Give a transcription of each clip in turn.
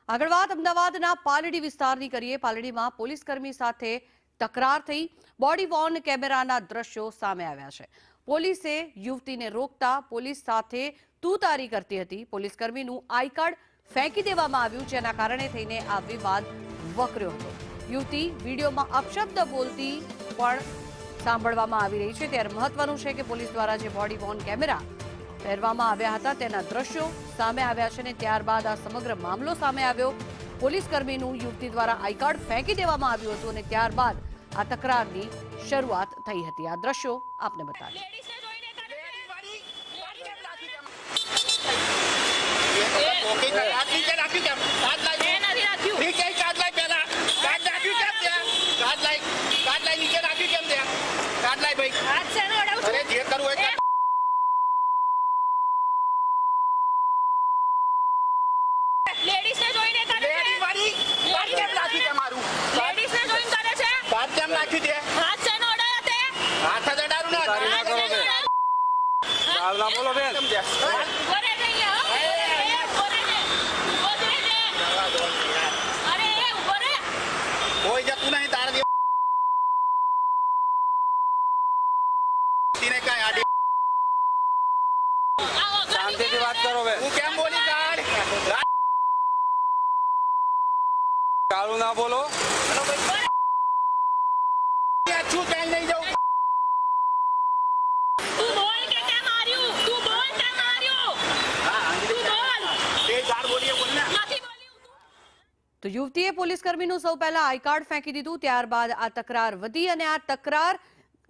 આગળ વાત અમદાવાદના પાલડી વિસ્તારની કરીએ। પાલડીમાં પોલીસકર્મી સાથે તકરાર થઈ। બોડી વોર્ન કેમેરાના દ્રશ્યો સામે આવ્યા છે। પોલીસે યુવતીને રોકતા પોલીસ સાથે તૂતારી કરતી હતી। પોલીસકર્મીનું આઈ કાર્ડ ફેંકી દેવામાં આવ્યું, જેના કારણે થઈને આ વિવાદ વકર્યો હતો। યુવતી વિડીયોમાં અપશબ્દ બોલતી પણ સાંભળવામાં આવી રહી છે। ત્યારે મહત્વનું છે કે પોલીસ દ્વારા જે બોડી વોર્ન કેમેરા પહેરવામાં આવ્યા હતા તેના દ્રશ્યો સામે આવ્યા છે, અને ત્યારબાદ આ સમગ્ર મામલો સામે આવ્યો। પોલીસકર્મીનું યુવતી દ્વારા આઈ કાર્ડ ફેંકી દેવામાં આવ્યું હતું, અને ત્યારબાદ આ તકરારની શરૂઆત થઈ હતી। આ દ્રશ્યો આપને બતાવીએ। લેડીઝને જોઈને કરે છે, લેડીઝ કેમ નાખી છે મારું, લેડીઝને જોઈને કરે છે, હાથ કેમ નાખી દે, હાથ શેનો અડાયા તે, હાથ જ અડારું ના તારી ના કરો બે, હાલ ના બોલો બેન, બોલે નહીં હો, એ બોલે ને, બોલે ને, અરે એ ઉભો રે, કોઈ જતું નહીં તાર દે, તીને કાઈ આડી, શાંતિથી વાત કરો બે, હું કેમ બોલી કાઢ કાળું ના બોલો, શું કઈ નહીં જાઉં, તું બોલ કે કેમ માર્યું, તું બોલ કેમ માર્યું, તું બોલ તે ચાર બોલીએ બોલ ને નથી બોલ્યું। તો યુવતીએ પોલીસકર્મીનું સૌ પહેલા આઈ કાર્ડ ફેંકી દીધું, ત્યારબાદ આ તકરાર વધી અને આ તકરાર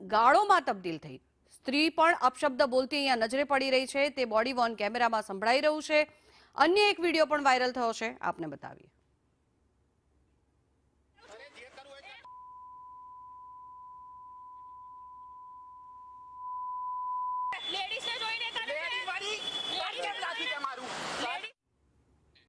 ગાળોમાં તબદીલ થઈ। સ્ત્રી પણ અપશબ્દ બોલતી અહીંયા નજરે પડી રહી છે, તે બોડી વોર્ન કેમેરામાં સંભળાઈ રહ્યું છે। અન્ય એક વિડીયો પણ વાયરલ થયો છે, આપને બતાવીએ। લેડીઝને